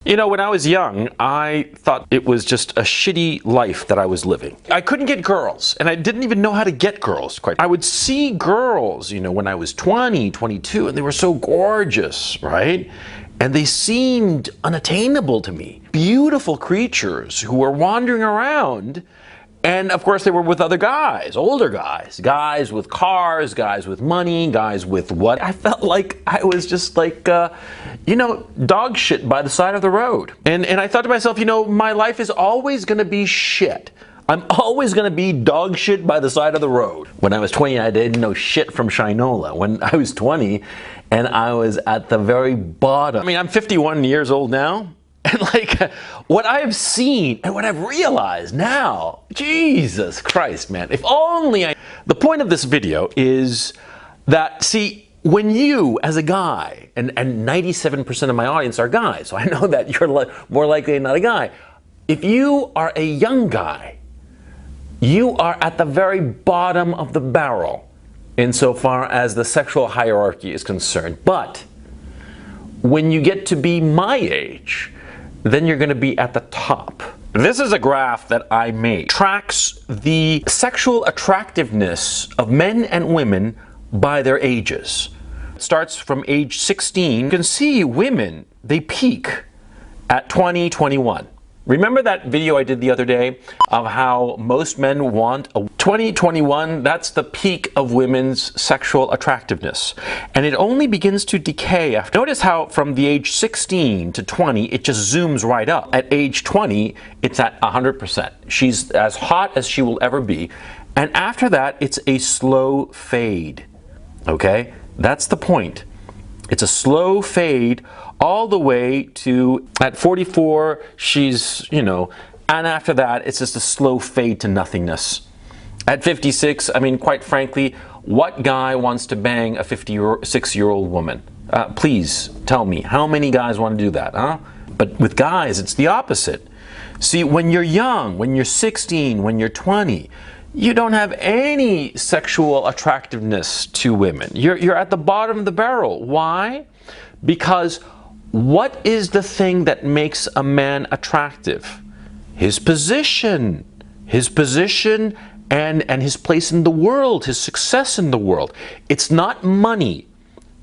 You know, when I was young, I thought it was just a shitty life that I was living. I couldn't get girls, and I didn't even know how to get girls, quite. I would see girls, you know, when I was 20, 22, and they were so gorgeous, right? And they seemed unattainable to me. Beautiful creatures who were wandering around. And of course they were with other guys, older guys, guys with cars, guys with money, guys with what? I felt like I was just like, you know, dog shit by the side of the road. And I thought to myself, you know, my life is always gonna be shit. I'm always gonna be dog shit by the side of the road. When I was 20, I didn't know shit from Shinola. When I was 20, and I was at the very bottom. I mean, I'm 51 years old now. And like, what I've seen and what I've realized now, Jesus Christ, man, if only I... The point of this video is that, see, when you, as a guy, and 97% of my audience are guys, so I know that you're more likely not a guy. If you are a young guy, you are at the very bottom of the barrel insofar as the sexual hierarchy is concerned. But when you get to be my age, then you're going to be at the top. This is a graph that I made. It tracks the sexual attractiveness of men and women by their ages. It starts from age 16. You can see women, they peak at 20, 21. Remember that video I did the other day of how most men want a 20, 21, that's the peak of women's sexual attractiveness. And it only begins to decay after. Notice how from the age 16 to 20, it just zooms right up. At age 20, it's at 100%. She's as hot as she will ever be. And after that, it's a slow fade. Okay? That's the point. It's a slow fade all the way to, at 44, she's, you know, and after that, it's just a slow fade to nothingness. At 56, I mean, quite frankly, what guy wants to bang a 56-year-old woman? Please tell me, how many guys want to do that, huh? But with guys, it's the opposite. See, when you're young, when you're 16, when you're 20, you don't have any sexual attractiveness to women. You're at the bottom of the barrel. Why? Because what is the thing that makes a man attractive? His position. His position and his place in the world, his success in the world. It's not money.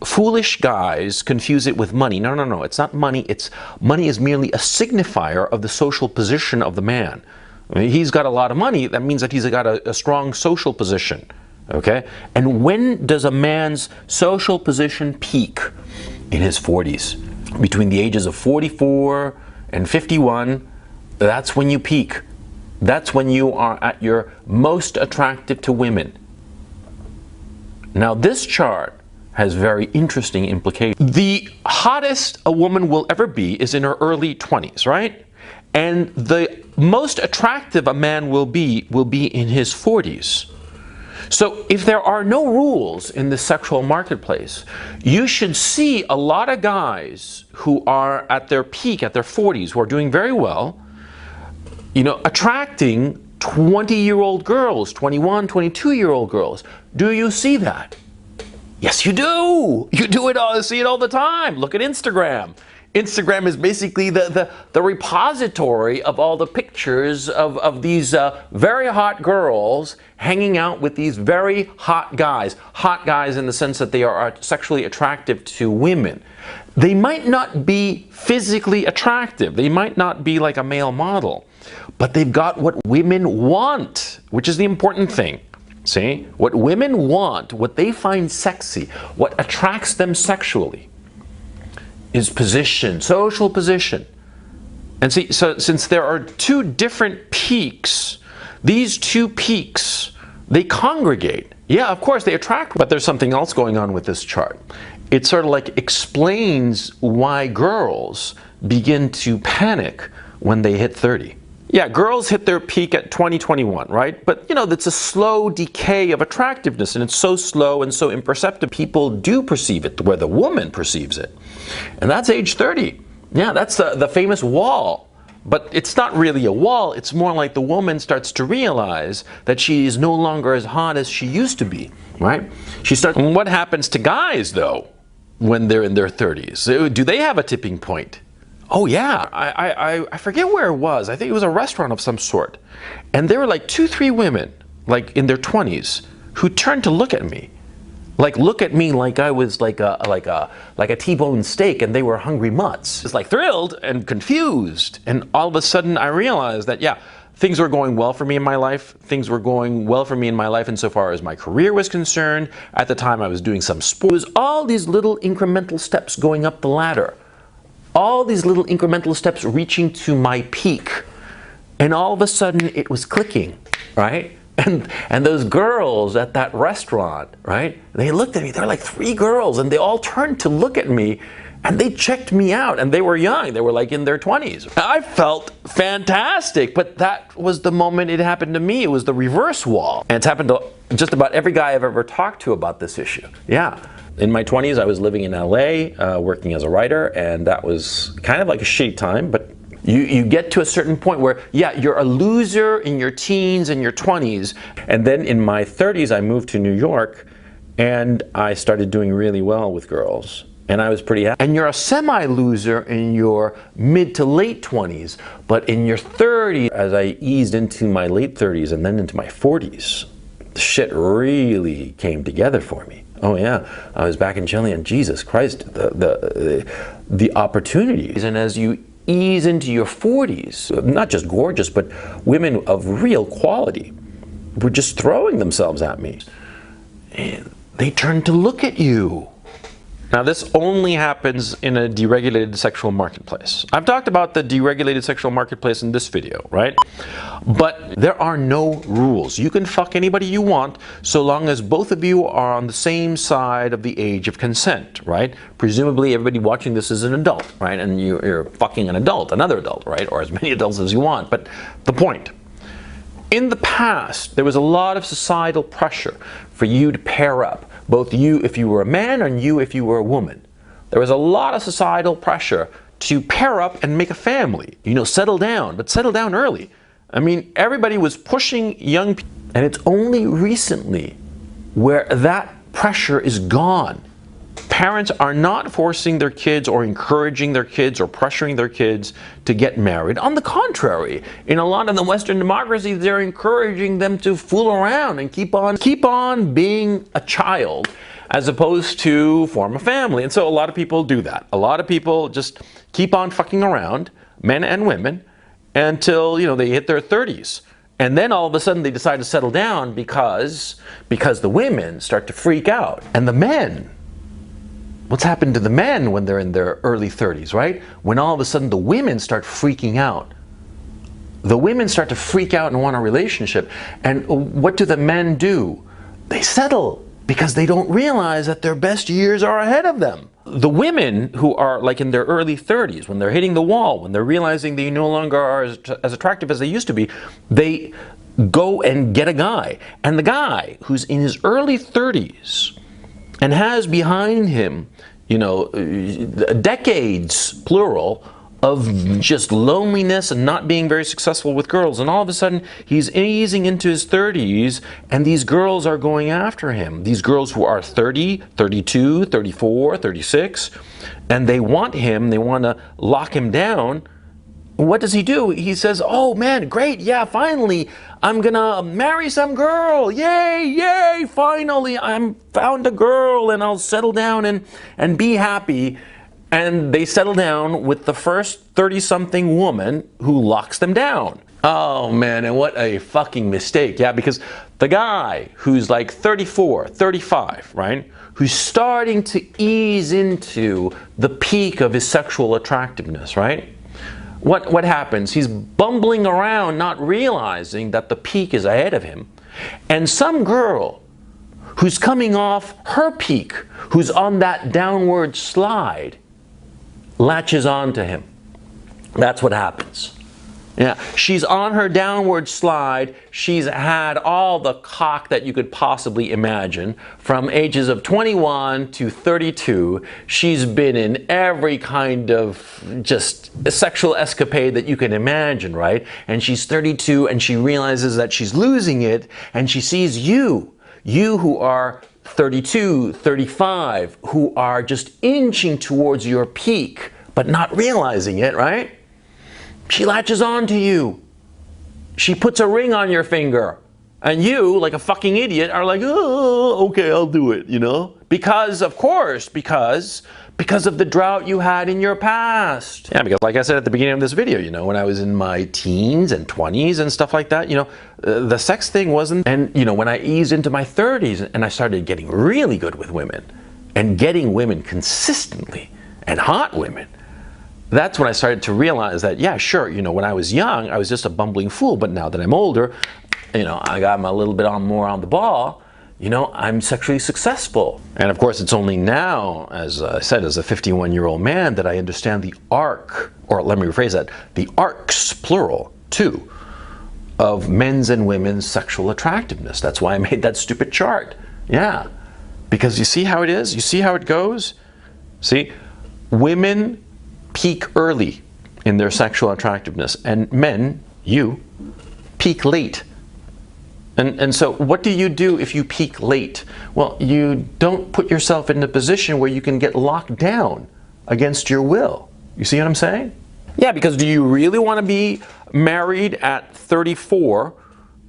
Foolish guys confuse it with money. No, no, no, it's not money. Money is merely a signifier of the social position of the man. I mean, he's got a lot of money, that means that he's got a strong social position, okay? And when does a man's social position peak? In his 40s. Between the ages of 44 and 51, that's when you peak. That's when you are at your most attractive to women. Now this chart has very interesting implications. The hottest a woman will ever be is in her early 20s, right? And the most attractive a man will be in his 40s. So if there are no rules in the sexual marketplace, you should see a lot of guys who are at their peak, at their 40s, who are doing very well, you know, attracting 20-year-old girls, 21, 22-year-old girls. Do you see that? Yes, you do. You do it all, see it all the time. Look at Instagram. Instagram is basically the repository of all the pictures of these very hot girls hanging out with these very hot guys. Hot guys in the sense that they are sexually attractive to women. They might not be physically attractive. They might not be like a male model. But they've got what women want, which is the important thing. See? What women want, what they find sexy, what attracts them sexually, is position, social position. And see, so since there are two different peaks, these two peaks, they congregate. Yeah, of course they attract, but there's something else going on with this chart. It sort of like explains why girls begin to panic when they hit 30. Yeah, girls hit their peak at 2021, right? But you know, that's a slow decay of attractiveness, and it's so slow and so imperceptible. People do perceive it where the woman perceives it. And that's age 30. Yeah, that's the famous wall. But it's not really a wall, it's more like the woman starts to realize that she is no longer as hot as she used to be, right? What happens to guys though when they're in their 30s? Do they have a tipping point? Oh yeah, I forget where it was. I think it was a restaurant of some sort. And there were like 2-3 women, like in their 20s, who turned to look at me. Like look at me like I was like a T-bone steak and they were hungry mutts. It's like thrilled and confused. And all of a sudden I realized that, yeah, things were going well for me in my life. Things were going well for me in my life insofar as my career was concerned. At the time I was doing some sports. It was all these little incremental steps going up the ladder. All these little incremental steps reaching to my peak. And all of a sudden it was clicking, right? And those girls at that restaurant, right? They looked at me, there were like 3 girls and they all turned to look at me and they checked me out and they were young, they were like in their 20s. I felt fantastic, but that was the moment it happened to me. It was the reverse wall. And it's happened to just about every guy I've ever talked to about this issue. Yeah. In my 20s, I was living in LA, working as a writer, and that was kind of like a shitty time, but you get to a certain point where, yeah, you're a loser in your teens and your 20s, and then in my 30s, I moved to New York, and I started doing really well with girls, and I was pretty happy. And you're a semi-loser in your mid to late 20s, but in your 30s, as I eased into my late 30s and then into my 40s, the shit really came together for me. Oh yeah, I was back in Chile and Jesus Christ, the opportunities. And as you ease into your 40s, not just gorgeous, but women of real quality were just throwing themselves at me. And they turned to look at you. Now this only happens in a deregulated sexual marketplace. I've talked about the deregulated sexual marketplace in this video, right? But there are no rules. You can fuck anybody you want so long as both of you are on the same side of the age of consent, right? Presumably everybody watching this is an adult, right? And you're fucking an adult, another adult, right? Or as many adults as you want. But the point, in the past, there was a lot of societal pressure for you to pair up. Both you if you were a man and you if you were a woman. There was a lot of societal pressure to pair up and make a family. You know, settle down, but settle down early. I mean, everybody was pushing young people, and it's only recently where that pressure is gone. Parents are not forcing their kids or encouraging their kids or pressuring their kids to get married. On the contrary, in a lot of the Western democracies, they're encouraging them to fool around and keep on being a child as opposed to form a family. And so a lot of people do that. A lot of people just keep on fucking around, men and women, until, you know, they hit their 30s. And then all of a sudden they decide to settle down because the women start to freak out. And the men, what's happened to the men when they're in their early 30s, right? When all of a sudden the women start freaking out. The women start to freak out and want a relationship. And what do the men do? They settle because they don't realize that their best years are ahead of them. The women who are like in their early 30s, when they're hitting the wall, when they're realizing they no longer are as attractive as they used to be, they go and get a guy. And the guy who's in his early 30s and has behind him, you know, decades, plural, of just loneliness and not being very successful with girls. And all of a sudden, he's easing into his 30s, and these girls are going after him. These girls who are 30, 32, 34, 36, and they want him, they want to lock him down. What does he do? He says, oh man, great, yeah, finally, I'm gonna marry some girl. Yay, yay, finally, I'm found a girl and I'll settle down and be happy. And they settle down with the first 30-something woman who locks them down. Oh man, and what a fucking mistake. Yeah, because the guy who's like 34, 35, right? Who's starting to ease into the peak of his sexual attractiveness, right? What happens? He's bumbling around, not realizing that the peak is ahead of him. And some girl who's coming off her peak, who's on that downward slide, latches on to him. That's what happens. Yeah, she's on her downward slide. She's had all the cock that you could possibly imagine. From ages of 21 to 32, she's been in every kind of just sexual escapade that you can imagine, right? And she's 32 and she realizes that she's losing it, and she sees you who are 32, 35, who are just inching towards your peak, but not realizing it, right? She latches on to you. She puts a ring on your finger. And you, like a fucking idiot, are like, oh, okay, I'll do it, you know? Because, of course, because of the drought you had in your past. Yeah, because like I said at the beginning of this video, you know, when I was in my teens and 20s and stuff like that, you know, the sex thing wasn't, and, you know, when I eased into my 30s and I started getting really good with women and getting women consistently and hot women, that's when I started to realize that, yeah, sure, you know, when I was young, I was just a bumbling fool, but now that I'm older, you know, I got a little bit more on the ball, you know, I'm sexually successful. And of course, it's only now, as I said, as a 51-year-old man, that I understand the arc, or let me rephrase that, the arcs, plural, too, of men's and women's sexual attractiveness. That's why I made that stupid chart. Yeah. Because you see how it is? You see how it goes? See, women peak early in their sexual attractiveness, and men, you, peak late. And so what do you do if you peak late? Well, you don't put yourself in a position where you can get locked down against your will. You see what I'm saying? Yeah, because do you really want to be married at 34,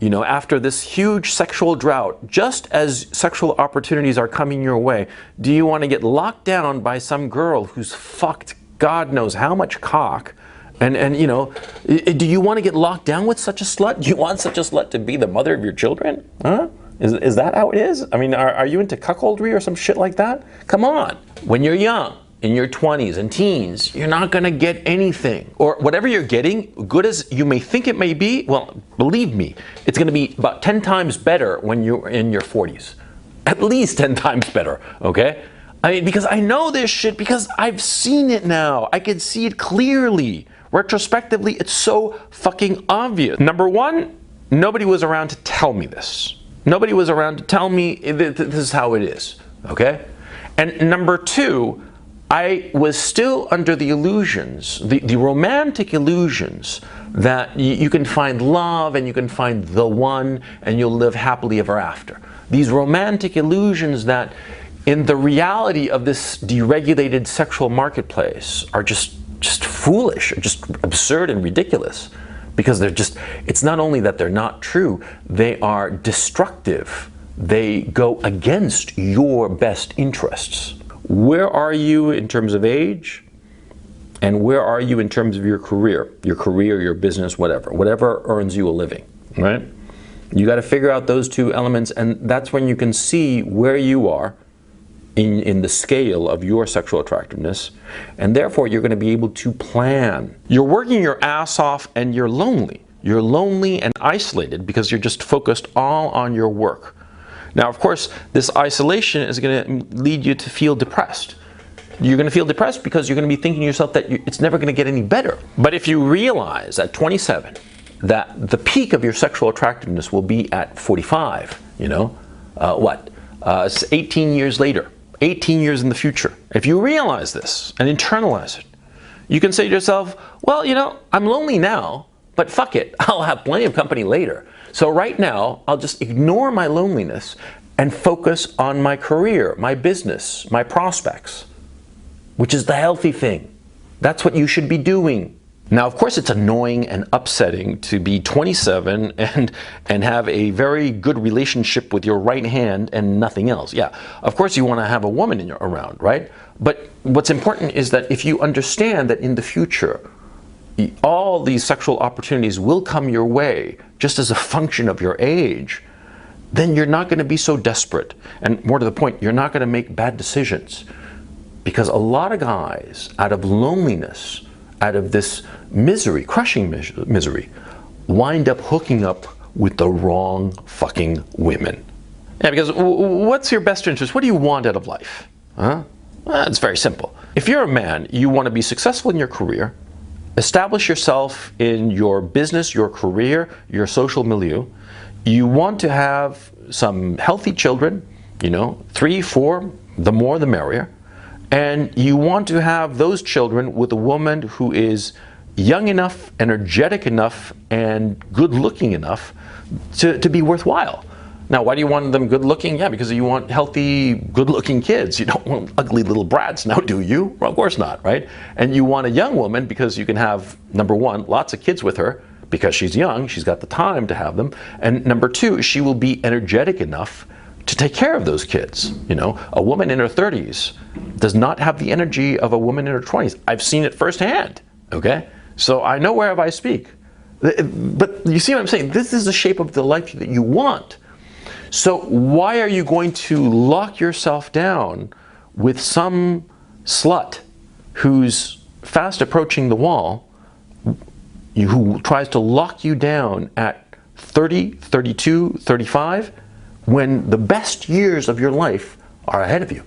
you know, after this huge sexual drought, just as sexual opportunities are coming your way? Do you want to get locked down by some girl who's fucked God knows how much cock? And you know, do you want to get locked down with such a slut? Do you want such a slut to be the mother of your children? Huh? Is that how it is? I mean, are you into cuckoldry or some shit like that? Come on. When you're young, in your 20s and teens, you're not going to get anything. Or whatever you're getting, good as you may think it may be, well, believe me, it's going to be about 10 times better when you're in your 40s. At least 10 times better, okay? I mean, because I know this shit, because I've seen it now. I can see it clearly. Retrospectively, it's so fucking obvious. Number one, nobody was around to tell me this. Nobody was around to tell me this is how it is, okay? And number two, I was still under the illusions, the romantic illusions that you can find love and you can find the one and you'll live happily ever after. These romantic illusions that in the reality of this deregulated sexual marketplace are just foolish, or just absurd and ridiculous, because they're just, it's not only that they're not true, they are destructive. They go against your best interests. Where are you in terms of age? And where are you in terms of your career, your business, whatever earns you a living, right? You got to figure out those two elements, and that's when you can see where you are in the scale of your sexual attractiveness, and therefore you're going to be able to plan. You're working your ass off and you're lonely. You're lonely and isolated because you're just focused all on your work. Now, of course, this isolation is going to lead you to feel depressed. You're going to feel depressed because you're going to be thinking to yourself that it's never going to get any better. But if you realize at 27 that the peak of your sexual attractiveness will be at 45, you know, 18 years later, 18 years in the future. If you realize this and internalize it, you can say to yourself, well, you know, I'm lonely now, but fuck it, I'll have plenty of company later. So right now, I'll just ignore my loneliness and focus on my career, my business, my prospects, which is the healthy thing. That's what you should be doing. Now, of course, it's annoying and upsetting to be 27 and have a very good relationship with your right hand and nothing else. Yeah, of course you want to have a woman around, right? But what's important is that if you understand that in the future, all these sexual opportunities will come your way just as a function of your age, then you're not going to be so desperate. And more to the point, you're not going to make bad decisions. Because a lot of guys, out of loneliness, out of this misery, crushing misery, wind up hooking up with the wrong fucking women. Yeah, because what's your best interest? What do you want out of life? Huh? Well, it's very simple. If you're a man, you want to be successful in your career, establish yourself in your business, your career, your social milieu. You want to have some healthy children, you know, 3, 4, the more the merrier. And you want to have those children with a woman who is young enough, energetic enough, and good looking enough to be worthwhile. Now, why do you want them good looking? Yeah, because you want healthy, good looking kids. You don't want ugly little brats now, do you? Well, of course not, right? And you want a young woman because you can have, number one, lots of kids with her because she's young, she's got the time to have them. And number two, she will be energetic enough to take care of those kids. You know, a woman in her 30s does not have the energy of a woman in her 20s. I've seen it firsthand, okay? So I know whereof I speak. But you see what I'm saying? This is the shape of the life that you want. So why are you going to lock yourself down with some slut who's fast approaching the wall, who tries to lock you down at 30, 32, 35, when the best years of your life are ahead of you?